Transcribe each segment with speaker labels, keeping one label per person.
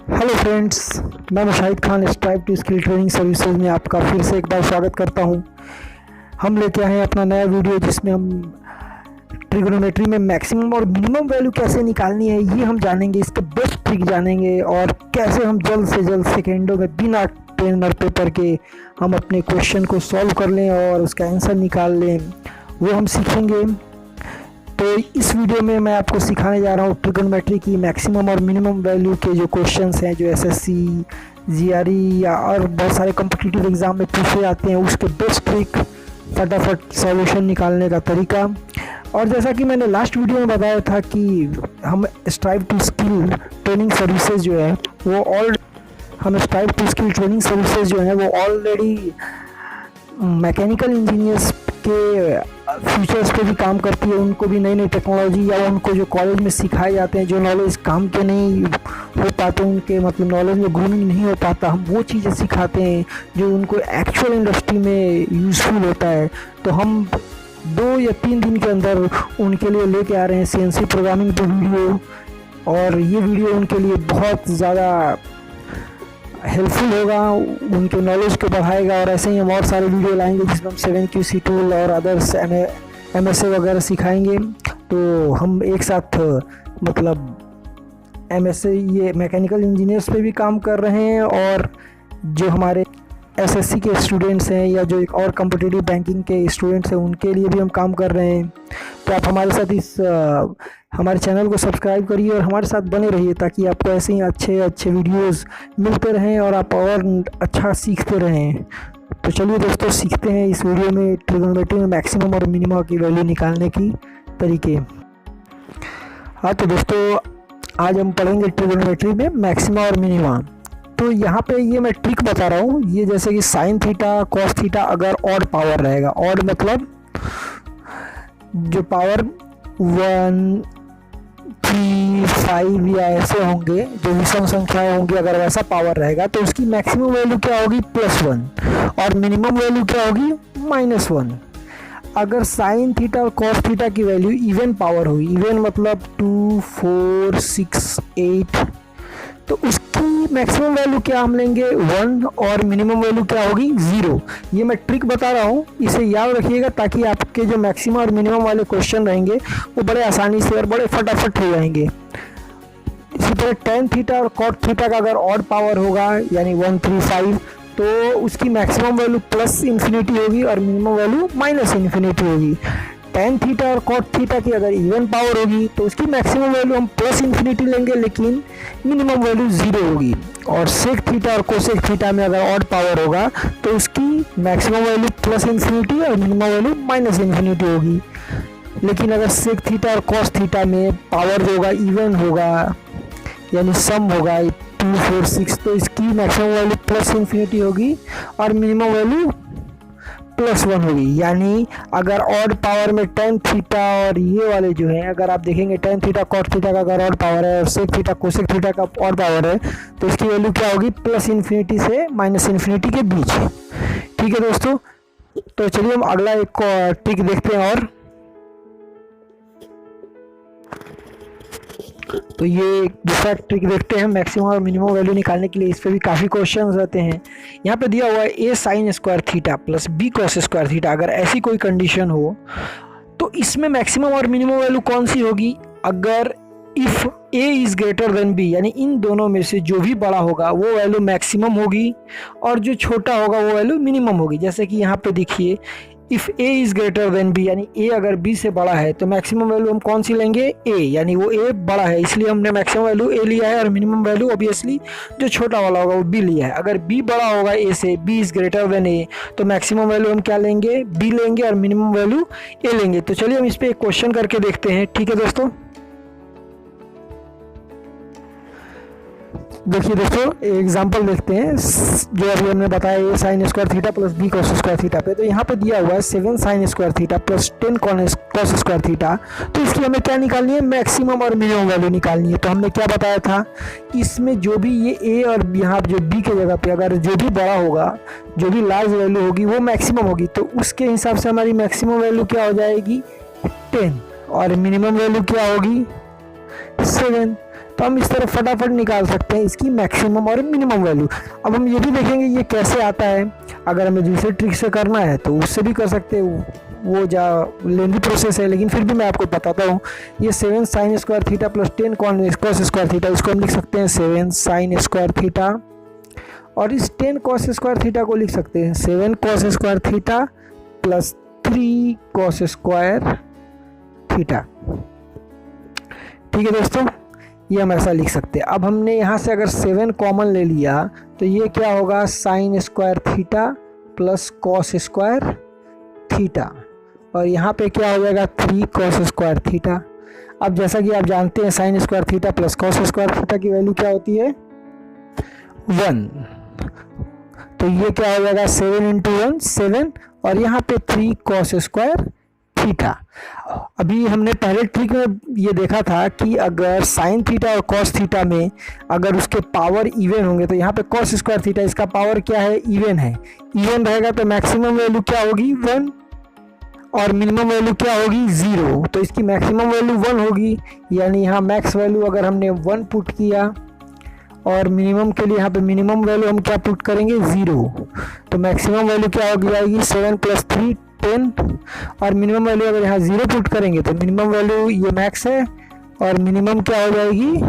Speaker 1: Hello friends, मैं Mushahid Khan strive to skill training services में आपका फिर से एक बार स्वागत करता हूं। हम लेके आए हैं अपना नया वीडियो जिसमें हम ट्रिग्नोमेट्री में मैक्सिमम और मिनिमम वैल्यू कैसे निकालनी है ये हम जानेंगे, इसके बेस्ट ट्रिक जानेंगे और कैसे हम जल्द से जल्द सेकेंडों में बिना पेन और पेपर के हम अपने क्वेश्चन को सॉल्व कर लें और उसका आंसर निकाल लें, वो हम सीखेंगे। तो इस वीडियो में मैं आपको सिखाने जा रहा हूँ ट्रिग्नोमेट्री की मैक्सिमम और मिनिमम वैल्यू के जो क्वेश्चंस हैं, जो एसएससी, जीआरई या और बहुत सारे कॉम्पिटिटिव एग्ज़ाम में पूछे जाते हैं, उसके बेस्ट ट्रिक, फटाफट सॉल्यूशन निकालने का तरीका। और जैसा कि मैंने लास्ट वीडियो में बताया था कि हम strive to skill training services जो है वो ऑलरेडी मैकेनिकल इंजीनियर्स के फ्यूचर्स पे भी काम करती है। उनको भी नई नई टेक्नोलॉजी या उनको जो कॉलेज में सिखाए जाते हैं, जो नॉलेज काम के नहीं हो पाते, उनके मतलब नॉलेज में ग्रूमिंग नहीं हो पाता, हम वो चीज़ें सिखाते हैं जो उनको एक्चुअल इंडस्ट्री में यूज़फुल होता है। तो हम 2 या 3 दिन के अंदर उनके लिए लेके आ रहे हैं सीएनसी प्रोग्रामिंग पे वीडियो, और ये वीडियो उनके लिए बहुत ज़्यादा हेल्पफुल होगा, उनके नॉलेज को बढ़ाएगा। और ऐसे ही हम और सारे वीडियो लाएंगे जिसमें हम 7QC टूल और अदर्स MSA वगैरह सिखाएंगे। तो हम एक साथ मतलब MSA ये मैकेनिकल इंजीनियर्स पे भी काम कर रहे हैं, और जो हमारे SSC के स्टूडेंट्स हैं या जो एक और कॉम्पिटिटिव बैंकिंग के स्टूडेंट्स हैं उनके लिए भी हम काम कर रहे हैं। तो आप हमारे साथ हमारे चैनल को सब्सक्राइब करिए और हमारे साथ बने रहिए, ताकि आपको ऐसे ही अच्छे अच्छे वीडियोस मिलते रहें और आप और अच्छा सीखते रहें। तो चलिए दोस्तों, सीखते हैं इस वीडियो में ट्रिग्नोमेट्री में मैक्सिमम और मिनिमम की वैल्यू निकालने की तरीके। हाँ तो दोस्तों, आज हम पढ़ेंगे ट्रिग्नोमेट्री में मैक्सिमा और मिनिमा। तो यहाँ पे ये मैं ट्रिक बता रहा हूँ, ये जैसे कि साइन थीटा कॉस थीटा अगर ऑड पावर रहेगा, ऑड मतलब जो पावर 1, 3, 5 या ऐसे होंगे, जो विषम संख्याएं होंगी, अगर वैसा पावर रहेगा तो उसकी मैक्सिमम वैल्यू क्या होगी, +1, और मिनिमम वैल्यू क्या होगी, -1। अगर साइन थीटा और कॉस थीटा की वैल्यू इवन पावर होगी, इवन मतलब 2, 4, 6, 8, तो उसकी मैक्सिमम वैल्यू क्या हम लेंगे, 1, और मिनिमम वैल्यू क्या होगी, 0। ये मैं ट्रिक बता रहा हूँ, इसे याद रखिएगा ताकि आपके जो मैक्सिमम और मिनिमम वाले क्वेश्चन रहेंगे वो बड़े आसानी से और बड़े फटाफट हो जाएंगे। इसी तरह टेन थीटा और कॉट थीटा का अगर ऑड पावर होगा, यानी 1, 3, 5, तो उसकी मैक्सिमम वैल्यू +∞ होगी और मिनिमम वैल्यू -∞ होगी। टेन थीटा और कॉट थीटा की अगर इवन पावर होगी तो उसकी मैक्सिमम वैल्यू हम +∞ लेंगे, लेकिन मिनिमम वैल्यू 0 होगी। और सेक थीटा और कोसेक थीटा में अगर ऑड पावर होगा तो उसकी मैक्सिमम वैल्यू +∞ और मिनिमम वैल्यू -∞ होगी। लेकिन अगर सेक थीटा और कॉस थीटा में पावर जो होगा इवन होगा, यानी सम होगा 2, 4, 6, तो इसकी मैक्सिमम वैल्यू +∞ होगी और मिनिमम वैल्यू +1 होगी। यानी अगर ऑड पावर में टेन थीटा और ये वाले जो है, अगर आप देखेंगे टेन थीटा कॉट थीटा का अगर ऑड पावर है और सेक थीटा कोसेक थीटा का ऑड पावर है, तो इसकी वैल्यू क्या होगी, +∞ से -∞ के बीच। ठीक है दोस्तों, तो चलिए हम अगला एक ट्रिक देखते हैं। और तो ये दूसरा ट्रिक देखते हैं मैक्सिमम और मिनिमम वैल्यू निकालने के लिए। इस पे भी काफ़ी क्वेश्चंस रहते हैं। यहाँ पे दिया हुआ है A sin² theta + B cos² theta. अगर ऐसी कोई कंडीशन हो तो इसमें मैक्सिमम और मिनिमम वैल्यू कौन सी होगी, अगर if A is greater than B, यानी इन दोनों में से जो भी बड़ा होगा वो वैल्यू मैक्सिमम होगी और जो छोटा होगा वो वैल्यू मिनिमम होगी। जैसे कि यहाँ पे देखिए, if A is greater than B, यानी A अगर B से बड़ा है तो मैक्सिमम वैल्यू हम कौन सी लेंगे, A, यानी वो A बड़ा है इसलिए हमने मैक्सिमम वैल्यू A लिया है, और मिनिमम वैल्यू ऑब्वियसली जो छोटा वाला होगा वो B लिया है। अगर B बड़ा होगा A से, B is greater than A, तो मैक्सिमम वैल्यू हम क्या लेंगे, B लेंगे, और मिनिमम वैल्यू A लेंगे। तो चलिए हम इस पर एक क्वेश्चन करके देखते हैं। ठीक है दोस्तों, देखिए दोस्तों, एग्जांपल देखते हैं जो अभी हमने बताया A sin² theta + B cos² theta पे। तो यहाँ पे दिया हुआ है 7 sin² थीटा + 10 cos² थीटा। तो इसकी हमें क्या निकालनी है, मैक्सिमम और मिनिमम वैल्यू निकालनी है। तो हमने क्या बताया था, इसमें जो भी ये A और यहाँ जो B के जगह पे अगर जो भी बड़ा होगा, जो भी लार्ज वैल्यू होगी वो मैक्सिमम होगी, तो उसके हिसाब से हमारी मैक्सिमम वैल्यू क्या हो जाएगी, 10, और मिनिमम वैल्यू क्या होगी, 7। तो हम इस तरह फटाफट निकाल सकते हैं इसकी मैक्सिमम और मिनिमम वैल्यू। अब हम ये भी देखेंगे ये कैसे आता है। अगर हमें दूसरे ट्रिक से करना है तो उससे भी कर सकते हैं, वो जा लेंदी प्रोसेस है, लेकिन फिर भी मैं आपको बताता हूँ। ये 7 sin square theta plus 10 cos square theta, इसको हम लिख सकते हैं 7 sin स्क्वायर थीटा, और इस 10 cos स्क्वायर थीटा को लिख सकते हैं 7 cos square theta plus 3 cos square theta. ठीक है दोस्तों, ये हम ऐसा लिख सकते हैं। अब हमने यहाँ से अगर 7 कॉमन ले लिया तो ये क्या होगा, sign square theta plus cos square theta, और यहाँ पे क्या हो जाएगा 3 cos स्क्वायर थीटा। अब जैसा कि आप जानते हैं sign square theta plus cos square theta की वैल्यू क्या होती है 1, तो ये क्या हो जाएगा 7 इंटू 1 7, और यहाँ पे 3 cos स्क्वायर थीटा। अभी हमने पहले ट्रिक में ये देखा था कि अगर साइन थीटा और कॉस थीटा में अगर उसके पावर इवन होंगे, तो यहाँ पे कॉस स्क्वायर थीटा इसका पावर क्या है, इवन है। इवन रहेगा तो मैक्सिमम वैल्यू क्या होगी 1, और मिनिमम वैल्यू क्या होगी 0, तो इसकी मैक्सिमम वैल्यू 1 होगी। यानी यहाँ मैक्स वैल्यू अगर हमने 1 पुट किया, और मिनिमम के लिए यहाँ पे मिनिमम वैल्यू हम क्या पुट करेंगे 0, तो मैक्सिमम वैल्यू क्या हो जाएगी 7 + 3 10, और मिनिमम वैल्यू अगर यहाँ 0 पुट करेंगे तो मिनिमम वैल्यू ये मैक्स है, और मिनिमम क्या हो जाएगी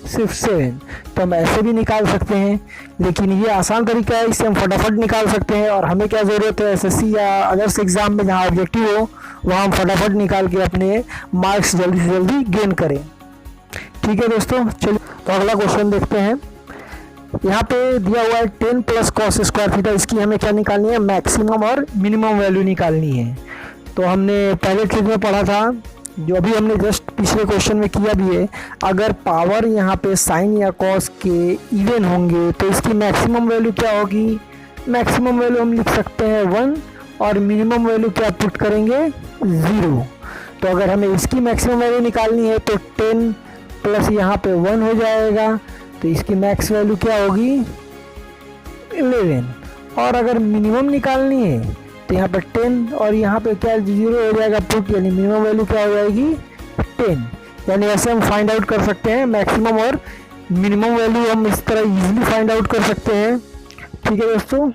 Speaker 1: सिर्फ 7। तो हम ऐसे भी निकाल सकते हैं, लेकिन ये आसान तरीका है, इससे हम फटाफट निकाल सकते हैं। और हमें क्या ज़रूरत है, एसएससी या अदर्स एग्ज़ाम में जहाँ ऑब्जेक्टिव हो वहाँ हम फटाफट निकाल के अपने मार्क्स जल्दी से जल्दी गेन करें। ठीक है दोस्तों, चलिए तो अगला क्वेश्चन देखते हैं। यहाँ पे दिया हुआ है 10 + cos स्क्वायर थीटा, इसकी हमें क्या निकालनी है, मैक्सिमम और मिनिमम वैल्यू निकालनी है। तो हमने पहले ट्रिक में पढ़ा था, जो अभी हमने जस्ट पिछले क्वेश्चन में किया भी है। अगर पावर यहाँ पे साइन या कॉस के इवन होंगे तो इसकी मैक्सिमम वैल्यू क्या होगी, मैक्सिमम वैल्यू हम लिख सकते हैं 1, और मिनिमम वैल्यू क्या पुट करेंगे 0। तो अगर हमें इसकी मैक्सिमम वैल्यू निकालनी है तो 10 प्लस यहाँ पे 1 हो जाएगा, तो इसकी मैक्स वैल्यू क्या होगी 11। और अगर मिनिमम निकालनी है तो यहाँ पर 10 और यहाँ पे क्या 0 हो जाएगा पुट, यानी मिनिमम वैल्यू क्या हो जाएगी 10। यानी ऐसे हम फाइंड आउट कर सकते हैं मैक्सिमम और मिनिमम वैल्यू, हम इस तरह इजीली फाइंड आउट कर सकते हैं। ठीक है दोस्तों,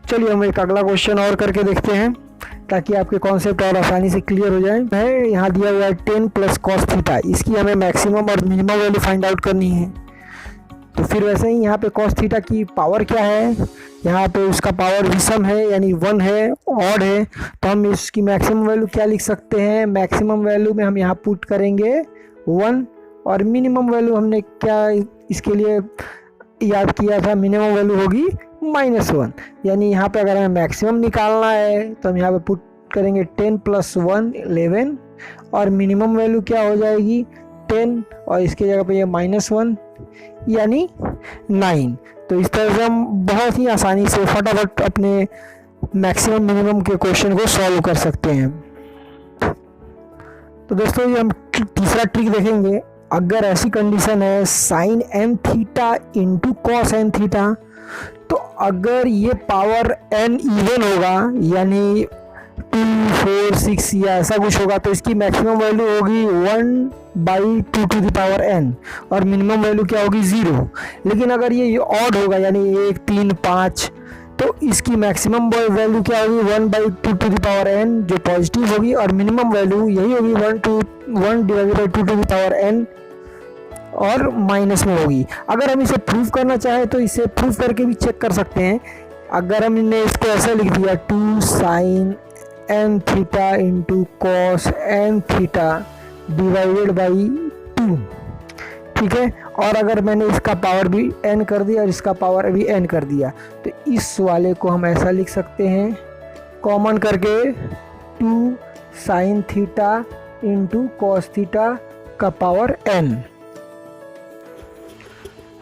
Speaker 1: चलिए हम एक अगला क्वेश्चन और करके देखते हैं ताकि आपके कॉन्सेप्ट और आसानी से क्लियर हो जाए। है यहाँ दिया हुआ है 10 + cos थीटा, इसकी हमें मैक्सिमम और मिनिमम वैल्यू फाइंड आउट करनी है। तो फिर वैसे ही यहाँ पे cos थीटा की पावर क्या है, यहाँ पे उसका पावर विषम है यानी 1 है, ऑड है, तो हम इसकी मैक्सिमम वैल्यू क्या लिख सकते हैं, मैक्सिमम वैल्यू में हम यहाँ पुट करेंगे 1, और मिनिमम वैल्यू हमने क्या इसके लिए याद किया था, मिनिमम वैल्यू होगी -1। यानी यहाँ पे अगर हमें मैक्सिमम निकालना है तो हम यहाँ पे पुट करेंगे 10 + 1 11, और मिनिमम वैल्यू क्या हो जाएगी 10, और इसके जगह पे ये -1 यानी 9। तो इस तरह से हम बहुत ही आसानी से फटाफट अपने मैक्सिमम मिनिमम के क्वेश्चन को सॉल्व कर सकते हैं। तो दोस्तों ये हम तीसरा ट्रिक देखेंगे। अगर ऐसी कंडीशन है sine n theta into cos n theta, तो अगर ये पावर n इवन होगा यानी 2 4 6 या ऐसा कुछ होगा, तो इसकी मैक्सिमम वैल्यू होगी 1/2n, और मिनिमम वैल्यू क्या होगी 0। लेकिन अगर ये ऑड होगा यानी 1 3 5, तो इसकी मैक्सिमम वैल्यू क्या होगी 1/2n जो पॉजिटिव होगी, और मिनिमम वैल्यू यही होगी 1/2n और माइनस में होगी। अगर हम इसे प्रूव करना चाहें तो इसे प्रूव करके भी चेक कर सकते हैं। अगर हमने इसको ऐसा लिख दिया 2 sin n theta into cos n theta divided by 2, ठीक है, और अगर मैंने इसका पावर भी n कर दिया और इसका पावर भी n कर दिया, तो इस वाले को हम ऐसा लिख सकते हैं कॉमन करके 2 sin theta into cos theta का पावर n।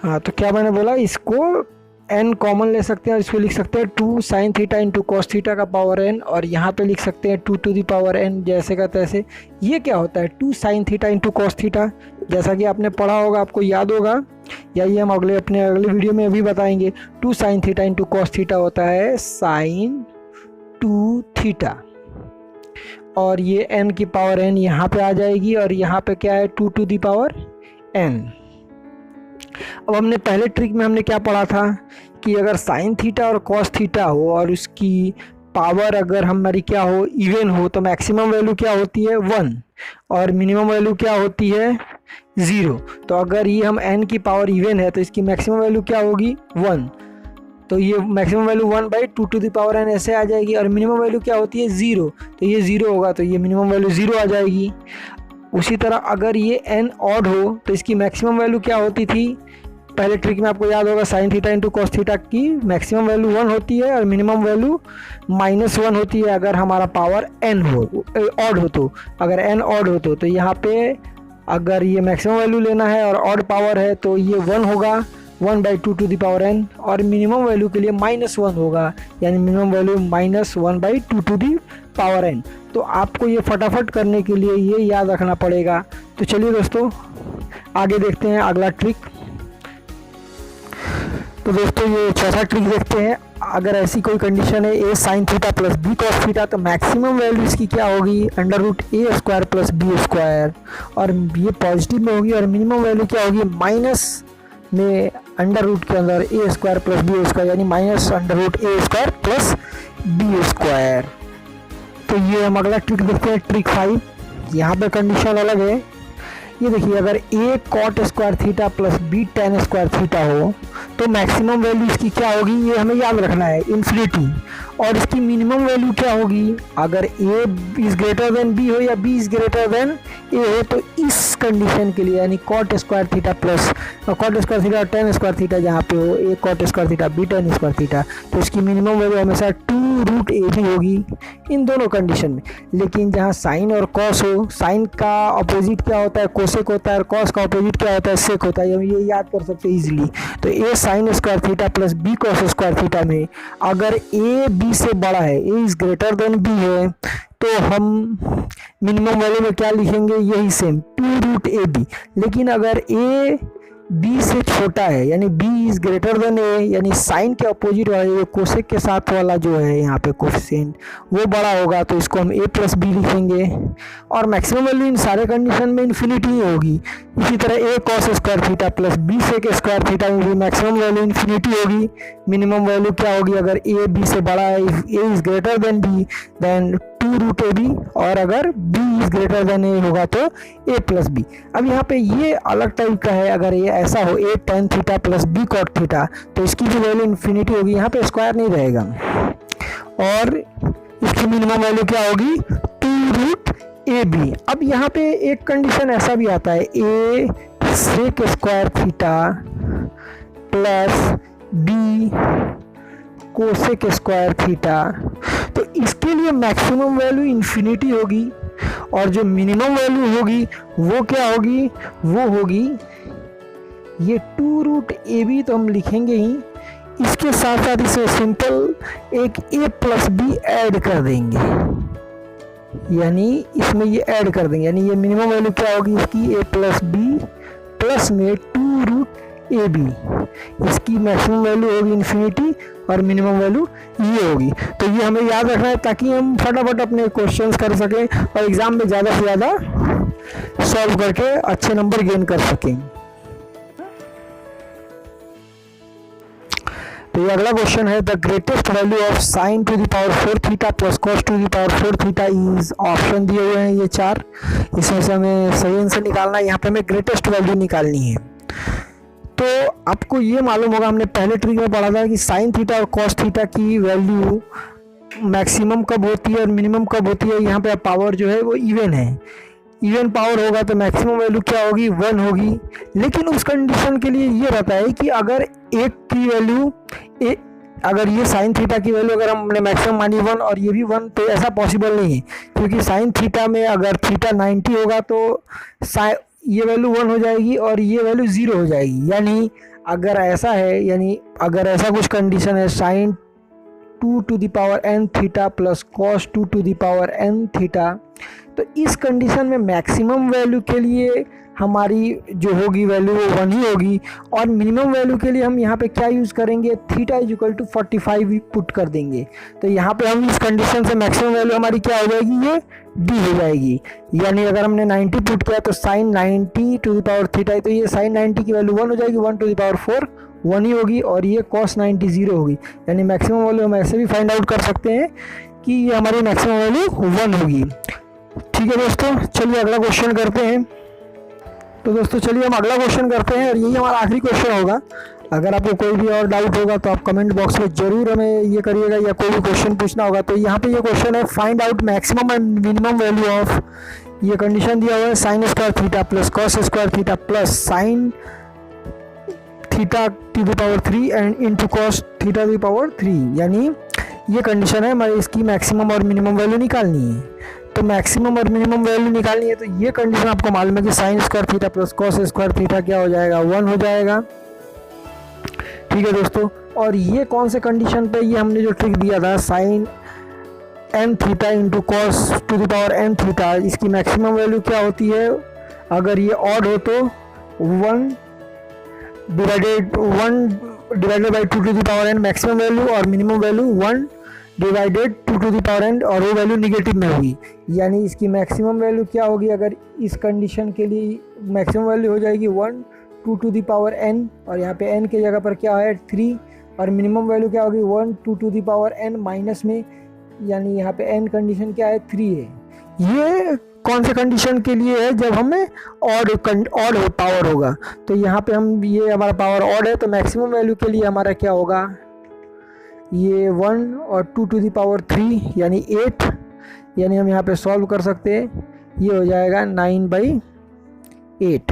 Speaker 1: हाँ, तो क्या मैंने बोला, इसको n कॉमन ले सकते हैं और इसको लिख सकते हैं 2 sin theta into cos theta का पावर n, और यहाँ पे लिख सकते हैं 2 to the power n जैसे का तैसे। ये क्या होता है 2 sin theta into cos theta, जैसा कि आपने पढ़ा होगा, आपको याद होगा, या ये हम अपने अगले वीडियो में भी बताएंगे। 2 sin theta into cos theta होता है sin 2 थीटा, और ये n की पावर n यहाँ पे आ जाएगी, और यहाँ पे क्या है 2 to the power n। अब हमने पहले ट्रिक में हमने क्या पढ़ा था कि अगर साइन थीटा और कॉस थीटा हो और उसकी पावर अगर हमारी क्या हो, इवन हो, तो मैक्सिमम वैल्यू क्या होती है 1 और मिनिमम वैल्यू क्या होती है 0। तो अगर ये हम n की पावर इवन है तो इसकी मैक्सिमम वैल्यू क्या होगी 1, तो ये maximum value 1/2 to the power n ऐसे आ जाएगी। और मिनिमम वैल्यू क्या होती है 0, तो ये 0 होगा तो ये मिनिमम वैल्यू 0 आ जाएगी। उसी तरह अगर ये n ऑड हो तो इसकी मैक्सिमम वैल्यू क्या होती थी, पहले ट्रिक में आपको याद होगा sine theta into cos theta की मैक्सिमम वैल्यू 1 होती है और मिनिमम वैल्यू -1 होती है अगर हमारा पावर n हो, ऑड हो तो। अगर n ऑड हो तो यहाँ पे अगर ये मैक्सिमम वैल्यू लेना है और ऑड पावर है तो ये 1 होगा 1/2 टू द पावर n, और मिनिमम वैल्यू के लिए -1 होगा, यानी minimum value -1/2 to the power n। तो आपको ये फटाफट करने के लिए ये याद रखना पड़ेगा। तो चलिए दोस्तों आगे देखते हैं अगला ट्रिक। तो दोस्तों ये चौथा ट्रिक देखते हैं। अगर ऐसी कोई कंडीशन है a sin theta plus b cos theta, तो मैक्सिमम वैल्यू इसकी क्या होगी √a² प्लस b², और ये पॉजिटिव में होगी, और मिनिमम वैल्यू क्या होगी माइनस में अंडर रूट के अंदर a² प्लस b², यानी -√a² प्लस b²। तो ये हम अगला ट्रिक देखते हैं, ट्रिक 5। यहाँ पे कंडीशन अलग है। ये देखिए अगर a cot² theta plus b tan² theta हो तो मैक्सिमम वैल्यू इसकी क्या होगी, ये हमें याद रखना है इन्फिनिटी। और इसकी मिनिमम वैल्यू क्या होगी, अगर a is greater than b हो या b is greater than a हो, तो इस कंडीशन के लिए यानी cot² theta plus cot² theta और tan² थीटा जहाँ पे हो a cot² theta b tan² theta, तो इसकी मिनिमम वैल्यू हमेशा 2√ab होगी इन दोनों कंडीशन में। लेकिन जहाँ साइन और कॉस हो, साइन का अपोजिट क्या होता है कोसेक होता है, और कॉस का अपोजिट क्या होता है सेक होता है, ये याद कर सकते हैं इजीली। तो a sin² theta plus b cos² theta में अगर a b से बड़ा है, a is greater than b है, तो हम मिनिमम वैल्यू में क्या लिखेंगे, यही सेम 2√ab। लेकिन अगर a b से छोटा है यानी b is greater than a, यानी साइन के अपोजिट वाले कोसेक के साथ वाला जो है यहाँ पे कोफिशिएंट वो बड़ा होगा, तो इसको हम a प्लस b लिखेंगे। और मैक्सिमम वैल्यू इन सारे कंडीशन में इन्फिनिटी ही होगी। इसी तरह a cos² theta plus b sec² theta में भी मैक्सिमम वैल्यू इन्फिनिटी होगी। मिनिमम वैल्यू क्या होगी, अगर a b से बड़ा है, a is greater than b then 2√ab, और अगर b is greater than a होगा तो a प्लस b। अब यहाँ पे ये अलग टाइप का है, अगर ये ऐसा हो a tan theta plus b cot theta, तो इसकी भी वैल्यू इन्फिनिटी होगी, यहाँ पे स्क्वायर नहीं रहेगा। और इसकी मिनिमम वैल्यू क्या होगी 2√ab। अब यहाँ पे एक कंडीशन ऐसा भी आता है a sec² theta plus b cosec² theta, तो इसके लिए मैक्सिमम वैल्यू इन्फिनिटी होगी, और जो मिनिमम वैल्यू होगी वो क्या होगी, वो होगी ये 2√ab, तो हम लिखेंगे ही। इसके साथ साथ इसे सिंपल एक a प्लस b ऐड कर देंगे, यानी इसमें ये ऐड कर देंगे, यानी ये मिनिमम वैल्यू क्या होगी इसकी a प्लस b प्लस में 2√ab। इसकी मैक्सिमम वैल्यू होगी इन्फिनिटी और मिनिमम वैल्यू ये होगी। तो ये हमें याद रखना है ताकि हम फटाफट अपने क्वेश्चंस कर सकें और एग्ज़ाम में ज़्यादा से ज़्यादा सॉल्व करके अच्छे नंबर गेन कर सकें। तो ये अगला क्वेश्चन है, the greatest value of sign to the power 4 theta plus cos to the power 4 theta is, option दिए हुए हैं ये 4, इसमें से हमें सही आंसर निकालना है। यहाँ पे हमें ग्रेटेस्ट वैल्यू निकालनी है। तो आपको ये मालूम होगा, हमने पहले ट्रिक में पढ़ा था कि साइन थीटा और कॉस थीटा की वैल्यू मैक्सिमम कब होती है और मिनिमम कब होती है। यहाँ पे पावर जो है वो इवन है, इवन पावर होगा तो मैक्सिमम वैल्यू क्या होगी 1 होगी। लेकिन उस कंडीशन के लिए ये रहता है कि अगर एक की वैल्यू अगर ये साइन थीटा की वैल्यू अगर हमने मैक्सिमम मानी 1 और ये भी 1, तो ऐसा पॉसिबल नहीं है, क्योंकि साइन थीटा में अगर थीटा 90 होगा तो ये वैल्यू 1 हो जाएगी और ये वैल्यू 0 हो जाएगी। यानी अगर ऐसा है, यानी अगर ऐसा कुछ कंडीशन है sine 2 to the power n theta plus cos 2 to the power n theta, तो इस कंडीशन में मैक्सिमम वैल्यू के लिए हमारी जो होगी वैल्यू वो 1 ही होगी, और मिनिमम वैल्यू के लिए हम यहाँ पे क्या यूज़ करेंगे, theta is equal to 45 put कर देंगे। तो यहाँ पे हम इस कंडीशन से मैक्सिमम वैल्यू हमारी क्या हो जाएगी, ये डी हो जाएगी। यानी अगर हमने 90 पुट किया तो sine 90 to the power theta, तो ये साइन 90 की वैल्यू 1 हो जाएगी, 1 टू द पावर 4 1 ही होगी, और ये कॉस 90 0 होगी। यानी मैक्सिमम वैल्यू हम ऐसे भी फाइंड आउट कर सकते हैं कि ये हमारी मैक्सिमम वैल्यू 1 होगी। ठीक है दोस्तों, चलिए अगला क्वेश्चन करते हैं। तो दोस्तों चलिए हम अगला क्वेश्चन करते हैं, और यही हमारा आखिरी क्वेश्चन होगा। अगर आपको कोई भी और डाउट होगा तो आप कमेंट बॉक्स में ज़रूर हमें ये करिएगा, या कोई भी क्वेश्चन पूछना होगा। तो यहाँ पे ये क्वेश्चन है, find out maximum and minimum value of, ये कंडीशन दिया हुआ है sine square theta plus cos square theta plus sine theta two the power 3 and into cos theta two the power 3। यानी ये कंडीशन है हमारी, इसकी मैक्सिमम और मिनिमम वैल्यू निकालनी है। तो मैक्सिमम और मिनिमम वैल्यू निकालनी है, तो ये कंडीशन आपको मालूम है कि sign square theta plus cos square theta क्या हो जाएगा, 1 हो जाएगा। ठीक है दोस्तों, और ये कौन से कंडीशन पे, ये हमने जो ट्रिक दिया था sine n theta into cos to the power n theta, इसकी मैक्सिमम वैल्यू क्या होती है, अगर ये ऑड हो तो 1 divided by 2 to the power n maximum value, और minimum value 1 divided 2 to the power n, और वो वैल्यू निगेटिव में होगी। यानी इसकी मैक्सिमम वैल्यू क्या होगी, अगर इस कंडीशन के लिए मैक्सिमम वैल्यू हो जाएगी 1 2 टू द पावर एन, और यहाँ पे एन की जगह पर क्या है 3, और मिनिमम वैल्यू क्या होगी 1 2 to the power N minus में, यानी यहाँ पे एन कंडीशन क्या है 3 है। ये कौन से कंडीशन के लिए है, जब हमें ऑड पावर होगा। तो यहाँ पे हम, ये हमारा पावर ऑड है, तो मैक्सिमम वैल्यू के लिए हमारा क्या होगा, ये 1 और 2 टू द पावर 3 यानी 8, यानी हम यहाँ पे सॉल्व कर सकते हैं, ये हो जाएगा 9/8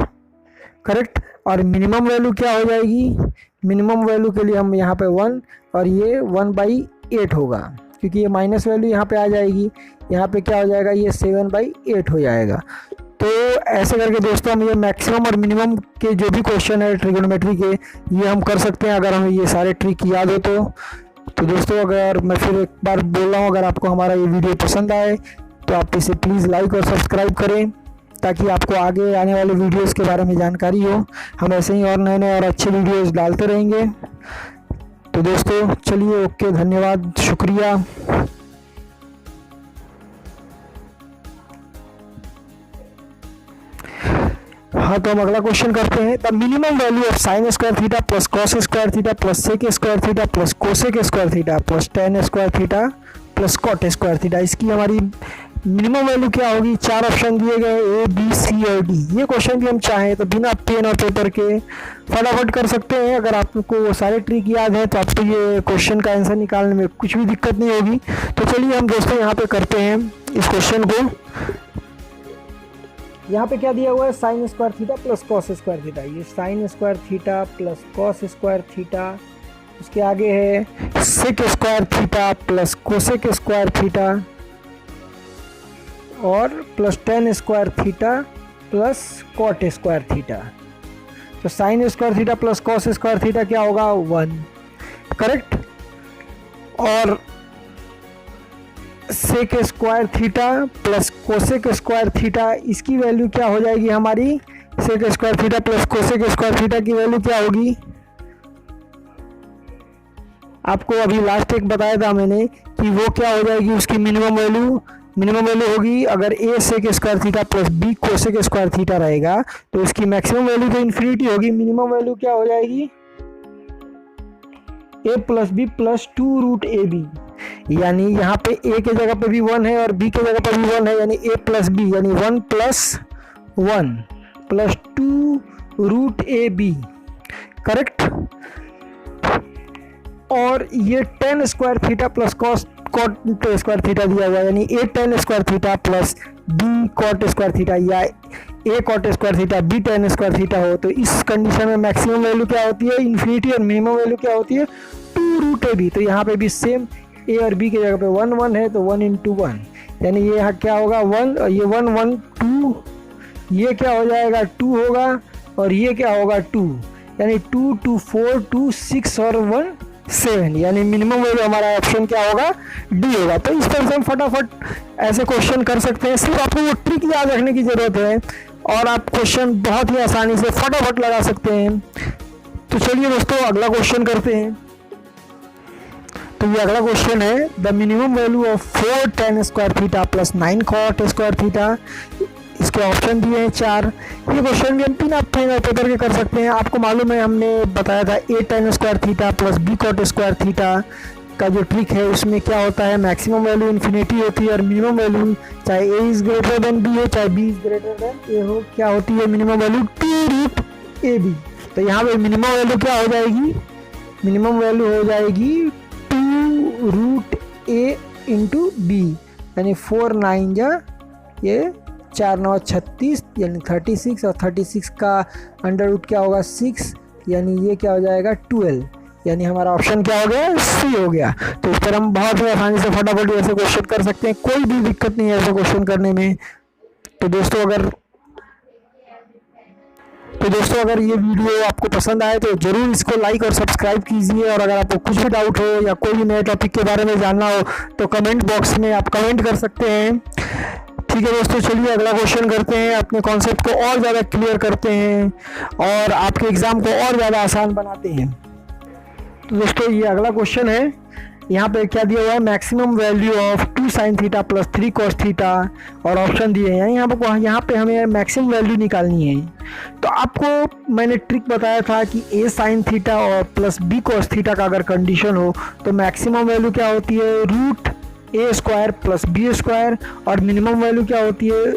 Speaker 1: करेक्ट। और मिनिमम वैल्यू क्या हो जाएगी, मिनिमम वैल्यू के लिए हम यहाँ पे 1, और ये 1/8 होगा, क्योंकि ये माइनस वैल्यू यहाँ पे आ जाएगी, यहाँ पे क्या हो जाएगा, ये 7/8 हो जाएगा। तो ऐसे करके दोस्तों हम ये मैक्सिमम और मिनिमम के जो भी क्वेश्चन है ट्रिगोनोमेट्री के, ये हम कर सकते हैं अगर हमें ये सारे ट्रिक याद हो तो दोस्तों अगर मैं फिर एक बार बोल रहा हूँ, अगर आपको हमारा ये वीडियो पसंद आए तो आप इसे प्लीज़ लाइक और सब्सक्राइब करें, ताकि आपको आगे आने वाले वीडियोस के बारे में जानकारी हो। हम ऐसे ही और नए और अच्छे वीडियोस डालते रहेंगे। तो दोस्तों चलिए, ओके, धन्यवाद, शुक्रिया। हाँ, तो हम अगला क्वेश्चन करते हैं। The minimum value of sine square theta plus cos square theta plus sec square theta plus cosec square theta plus tan square theta plus cot square theta, इसकी हमारी मिनिमम वैल्यू क्या होगी। 4 ऑप्शन दिए गए, A B C और D. ये question भी हम चाहें तो बिना पेन और पेपर के फटाफट कर सकते हैं। अगर आपको वो सारे ट्रिक याद है तो आपको ये क्वेश्चन का आंसर निकालने में कुछ भी दिक्कत नहीं होगी। तो चलिए हम दोस्तों यहाँ पे करते हैं इस क्वेश्चन को। यहाँ पे क्या दिया हुआ है, sine square theta plus cos square theta. ये sine square theta plus cos square theta, उसके आगे है sec square theta plus cosec square theta और plus tan square theta plus cot square theta. तो sine square theta plus cos square theta क्या होगा, 1 correct. और sec square theta plus cosec square theta, इसकी value क्या हो जाएगी हमारी, sec square theta plus cosec square theta की वैल्यू क्या होगी। आपको अभी लास्ट एक बताया था मैंने कि वो क्या हो जाएगी, उसकी मिनिमम वैल्यू होगी, अगर A sec square theta plus B cosec square theta रहेगा तो इसकी मैक्सिमम वैल्यू तो इन्फिनिटी होगी। मिनिमम वैल्यू क्या हो जाएगी, A plus B plus 2 root A B. यानी यहाँ पे ए के जगह पे भी 1 है और बी के जगह पे भी 1 है, यानी ए प्लस बी यानी 1 plus 1 plus 2 root A B correct. और ये tan square theta plus cot square theta दिया हुआ है, यानी A tan square theta plus B cot square theta, या A cot square theta B tan square theta हो। तो इस कंडीशन में मैक्सिमम वैल्यू क्या होती है, इन्फिनिटी, और मिनिमम वैल्यू क्या होती है, 2 रूट ए बी। तो यहाँ पे भी सेम ए और बी की जगह पे 1 1 है, तो 1 × 1, यानी ये यहाँ क्या होगा 1, और ये 1 1 2, ये क्या हो जाएगा 2 होगा, और ये क्या होगा 2, यानी 2 2 4 2 6 और 1 7, यानी मिनिमम वैल्यू हमारा ऑप्शन क्या होगा, डी होगा। तो इस तरह से हम फटाफट ऐसे क्वेश्चन कर सकते हैं। सिर्फ आपको वो ट्रिक याद रखने की ज़रूरत है और आप क्वेश्चन बहुत ही आसानी से फटाफट लगा सकते हैं। तो चलिए दोस्तों अगला क्वेश्चन करते हैं। तो ये अगला क्वेश्चन है, the minimum value of 4 tan square theta plus 9 cot square theta. इसके ऑप्शन दिए हैं 4। ये क्वेश्चन भी हम 3 पेपर के कर सकते हैं। आपको मालूम है हमने बताया था a tan square theta plus b cot square theta का जो ट्रिक है उसमें क्या होता है, मैक्सिमम वैल्यू इन्फिनिटी होती है और मिनिमम वैल्यू चाहे a is greater than b हो चाहे b is greater than a हो, क्या होती है मिनिमम वैल्यू 2√ab। तो यहाँ पे मिनिमम वैल्यू क्या हो जाएगी, मिनिमम वैल्यू हो जाएगी 2√a इंटू b, यानी 4 9 जा ये 4 9 36 यानी 36 और 36 का अंडर रूट क्या होगा 6, यानी ये क्या हो जाएगा 12, यानी हमारा ऑप्शन क्या हो गया, सी हो गया। तो इस पर हम बहुत ही आसानी से फटाफट ऐसे क्वेश्चन कर सकते हैं, कोई भी दिक्कत नहीं है ऐसे क्वेश्चन करने में। तो दोस्तों अगर ये वीडियो आपको पसंद आए तो ज़रूर इसको लाइक और सब्सक्राइब कीजिए। और अगर आपको कुछ भी डाउट हो या कोई भी नए टॉपिक के बारे में जानना हो तो कमेंट बॉक्स में आप कमेंट कर सकते हैं। ठीक है दोस्तों, चलिए अगला क्वेश्चन करते हैं, अपने कॉन्सेप्ट को और ज़्यादा क्लियर करते हैं और आपके एग्ज़ाम को और ज़्यादा आसान बनाते हैं। तो दोस्तों ये अगला क्वेश्चन है, यहाँ पे क्या दिया हुआ है, maximum value of 2 sin theta plus 3 cos theta और ऑप्शन दिए हैं। यहाँ पे हमें मैक्सिमम वैल्यू निकालनी है। तो आपको मैंने ट्रिक बताया था कि a sin थीटा और प्लस b cos थीटा का अगर कंडीशन हो तो मैक्सिमम वैल्यू क्या होती है, √a² प्लस b², और मिनिमम वैल्यू क्या होती है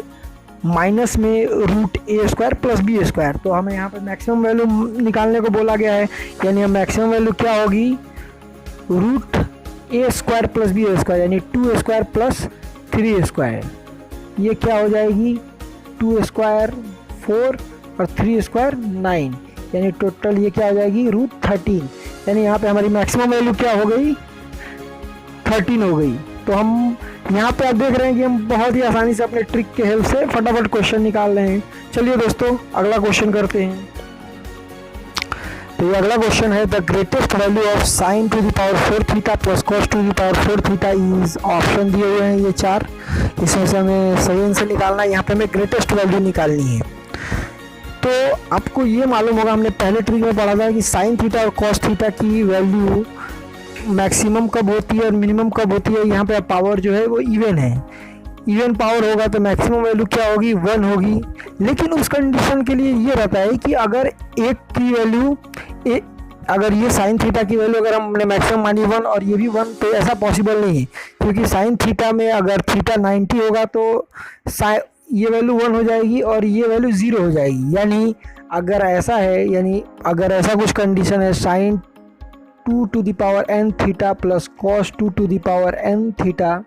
Speaker 1: माइनस में √a² प्लस b²। तो हमें यहाँ पे मैक्सिमम वैल्यू निकालने को बोला गया है, यानी मैक्सिमम वैल्यू क्या होगी √a² प्लस b², यानी 2a² प्लस 3a²। ये क्या हो जाएगी 2a² 4 और 3a² 9, यानी टोटल ये क्या हो जाएगी √13, यानी यहाँ पे हमारी मैक्सिमम वैल्यू क्या हो गई 13 हो गई। तो हम यहाँ पे आप देख रहे हैं कि हम बहुत ही आसानी से अपने ट्रिक के हेल्प से फटाफट क्वेश्चन निकाल रहे हैं। चलिए दोस्तों अगला क्वेश्चन करते हैं। तो ये अगला क्वेश्चन है, the greatest value of sin to the power 4 theta plus cos to the power 4 theta is, option दिए हुए हैं ये 4। इसमें से हमें सही आंसर निकालना है, यहाँ पे हमें ग्रेटेस्ट वैल्यू निकालनी है। तो आपको ये मालूम होगा, हमने पहले ट्रिक में पढ़ा था कि sin थीटा और cos थीटा की वैल्यू मैक्सिमम कब होती है और मिनिमम कब होती है। यहाँ पे पावर जो है वो इवन है, इवन पावर होगा तो मैक्सिमम वैल्यू क्या होगी 1 होगी। लेकिन उस कंडीशन के लिए ये रहता है कि अगर एक की वैल्यू अगर ये sin थीटा की वैल्यू अगर हमने मैक्सिमम मानी 1 और ये भी 1, तो ऐसा पॉसिबल नहीं है, क्योंकि sin थीटा में अगर थीटा 90 होगा तो ये वैल्यू 1 हो जाएगी और ये वैल्यू 0 हो जाएगी। यानी अगर ऐसा है, यानी अगर ऐसा कुछ कंडीशन है sin 2 to the power n theta plus cos 2 to the power n theta,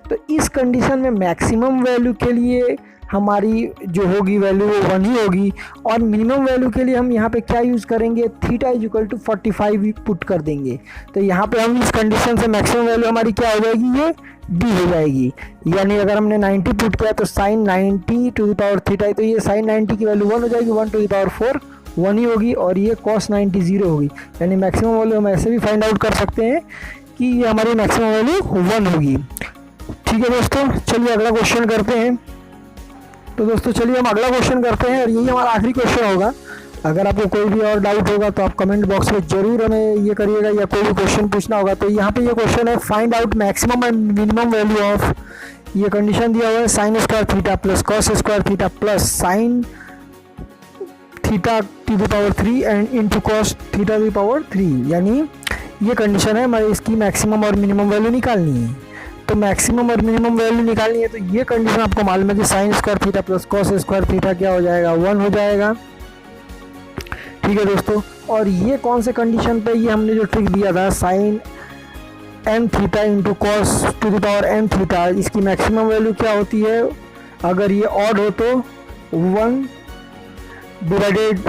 Speaker 1: तो इस कंडीशन में मैक्सिमम वैल्यू के लिए हमारी जो होगी वैल्यू वो 1 ही होगी, और मिनिमम वैल्यू के लिए हम यहाँ पे क्या यूज़ करेंगे, theta is equal to 45 put कर देंगे। तो यहाँ पे हम इस कंडीशन से मैक्सिमम वैल्यू हमारी क्या हो जाएगी, ये डी हो जाएगी। यानी अगर हमने 90 पुट किया तो sin 90 to the power theta, तो ये sin 90 की वैल्यू 1 हो जाएगी, 1 टू द पावर 4 1 ही होगी, और ये cos 90 0 होगी। यानी मैक्सिमम वैल्यू हम ऐसे भी फाइंड आउट कर सकते हैं कि ये हमारी मैक्सिमम वैल्यू 1 होगी। ठीक है दोस्तों, चलिए अगला क्वेश्चन करते हैं। तो दोस्तों चलिए हम अगला क्वेश्चन करते हैं और यही हमारा आखिरी क्वेश्चन होगा। अगर आपको कोई भी और डाउट होगा तो आप कमेंट बॉक्स में ज़रूर हमें ये करिएगा, या कोई भी क्वेश्चन पूछना होगा। तो यहाँ पे ये क्वेश्चन है, find out maximum and minimum value of, ये कंडीशन दिया हुआ है sin² theta plus cos² theta plus sin theta two the power 3 and into cos theta two the power 3, यानी ये कंडीशन है हमारी, इसकी मैक्सिमम और मिनिमम वैल्यू निकालनी है। तो मैक्सिमम और मिनिमम वैल्यू निकालनी है, तो ये कंडीशन आपको मालूम है कि sin² theta plus cos² theta क्या हो जाएगा 1 हो जाएगा। ठीक है दोस्तों, और ये कौन से कंडीशन पे, ये हमने जो ट्रिक दिया था sin n theta into cos to the power n theta, इसकी मैक्सिमम वैल्यू क्या होती है, अगर ये ऑड हो तो 1 divided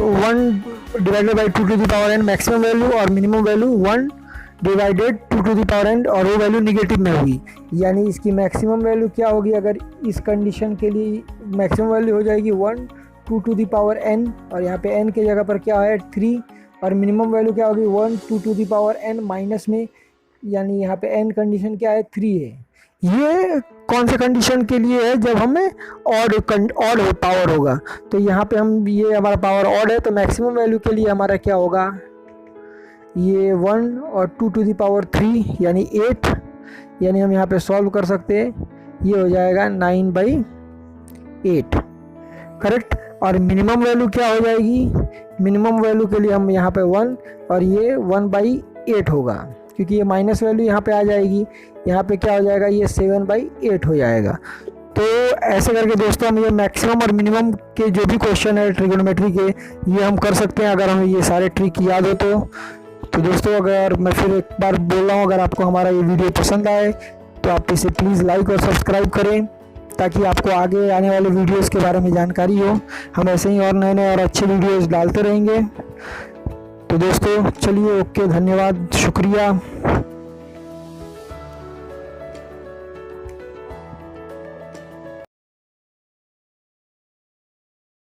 Speaker 1: by 2 to the power n maximum value, और minimum value 1 divided 2 to the power n, और वो वैल्यू निगेटिव में होगी। यानी इसकी मैक्सिमम वैल्यू क्या होगी, अगर इस कंडीशन के लिए मैक्सिमम वैल्यू हो जाएगी 1 2 टू द पावर n, और यहाँ पे n की जगह पर क्या है 3, और मिनिमम वैल्यू क्या होगी 1 to the power n minus में, यानी यहाँ पे n कंडीशन क्या है 3 है। ये कौन से कंडीशन के लिए है, जब हमें ऑड पावर होगा। तो यहाँ पे हम ये हमारा पावर ऑड है तो मैक्सिमम वैल्यू के लिए हमारा क्या होगा, ये 1 और 2 टू दी पावर 3 यानी 8, यानी हम यहाँ पे सॉल्व कर सकते हैं, ये हो जाएगा 9/8 करेक्ट। और मिनिमम वैल्यू क्या हो जाएगी, मिनिमम वैल्यू के लिए हम यहाँ पे 1 और ये 1/8 होगा, क्योंकि ये माइनस वैल्यू यहाँ पे आ जाएगी, यहाँ पे क्या हो जाएगा, ये 7/8 हो जाएगा। तो ऐसे करके दोस्तों हम ये मैक्सिमम और मिनिमम के जो भी क्वेश्चन है ट्रिग्नोमेट्री के, ये हम कर सकते हैं अगर हमें ये सारे ट्रिक याद हो तो दोस्तों अगर मैं फिर एक बार बोल रहा हूँ, अगर आपको हमारा ये वीडियो पसंद आए तो आप इसे प्लीज़ लाइक और सब्सक्राइब करें, ताकि आपको आगे आने वाले वीडियोस के बारे में जानकारी हो। हम ऐसे ही और नए और अच्छे वीडियोस डालते रहेंगे। तो दोस्तों चलिए, ओके, धन्यवाद, शुक्रिया।